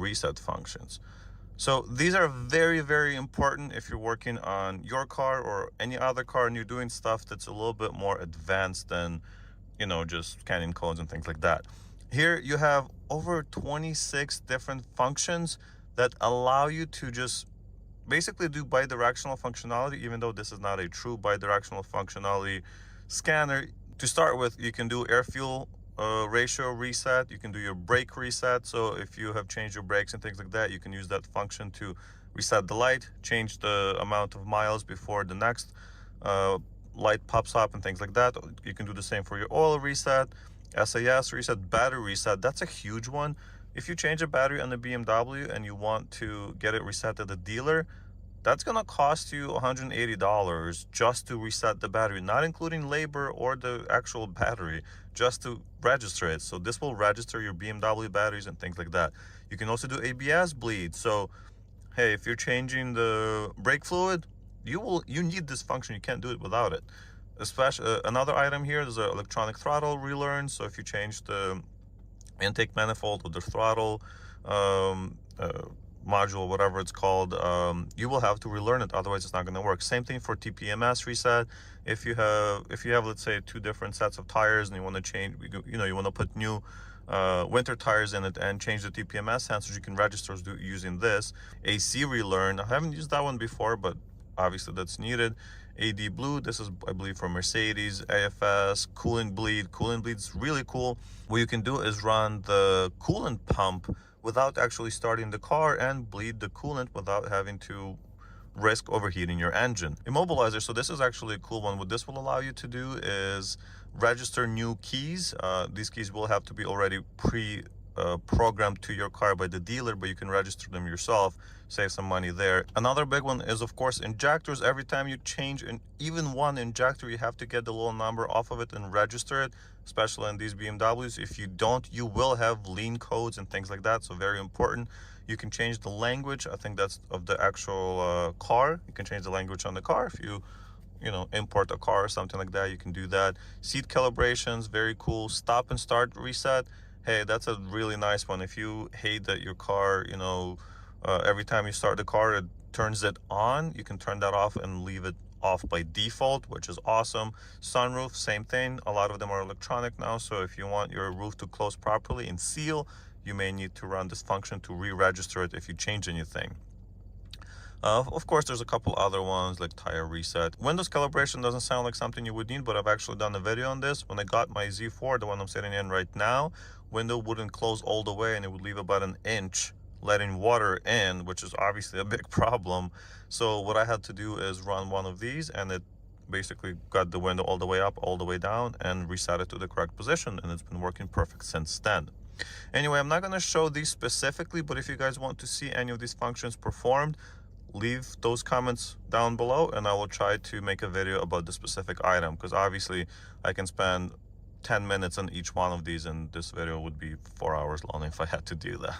reset functions. So these are very, very important if you're working on your car or any other car and you're doing stuff that's a little bit more advanced than, you know, just scanning codes and things like that. Here you have over 26 different functions that allow you to just basically do bidirectional functionality, even though this is not a true bidirectional functionality scanner. To start with, you can do air fuel ratio reset. You can do your brake reset. So if you have changed your brakes and things like that, you can use that function to reset the light, change the amount of miles before the next light pops up and things like that. You can do the same for your oil reset, SAS reset, battery reset. That's a huge one. If you change a battery on the BMW and you want to get it reset at the dealer, that's gonna cost you $180 just to reset the battery, not including labor or the actual battery, just to register it. So this will register your BMW batteries and things like that. You can also do ABS bleed. So hey, if you're changing the brake fluid, you need this function. You can't do it without it. Especially another item here is an electronic throttle relearn. So if you change the intake manifold or the throttle module, whatever it's called, you will have to relearn it, otherwise it's not going to work. Same thing for TPMS reset. If you have let's say 2 different sets of tires and you want to change, you know, you want to put new winter tires in it and change the TPMS sensors, you can register using this. AC relearn, I haven't used that one before, but obviously that's needed. AD blue, this is I believe for Mercedes. AFS coolant bleed's really cool. What you can do is run the coolant pump without actually starting the car and bleed the coolant without having to risk overheating your engine. Immobilizer, so this is actually a cool one. What this will allow you to do is register new keys. These keys will have to be already programmed to your car by the dealer, but you can register them yourself, save some money there. Another big one is of course injectors. Every time you change even one injector, you have to get the little number off of it and register it, especially in these BMWs. If you don't, you will have lean codes and things like that, so very important. You can change the language, I think that's of the actual car. You can change the language on the car. If you know, import a car or something like that, you can do that. Seat calibrations, very cool. Stop and start reset, hey, that's a really nice one. If you hate that your car, you know, every time you start the car it turns it on, you can turn that off and leave it off by default, which is awesome. Sunroof, same thing. A lot of them are electronic now, so if you want your roof to close properly and seal, you may need to run this function to re-register it if you change anything. Of course, there's a couple other ones like tire reset. Windows calibration doesn't sound like something you would need, but I've actually done a video on this. When I got my Z4, the one I'm sitting in right now, window wouldn't close all the way and it would leave about an inch letting water in, which is obviously a big problem. So what I had to do is run one of these, and it basically got the window all the way up, all the way down, and reset it to the correct position, and it's been working perfect since then. Anyway, I'm not going to show these specifically, but if you guys want to see any of these functions performed, leave those comments down below and I will try to make a video about the specific item, because obviously I can spend 10 minutes on each one of these and this video would be 4 hours long if I had to do that.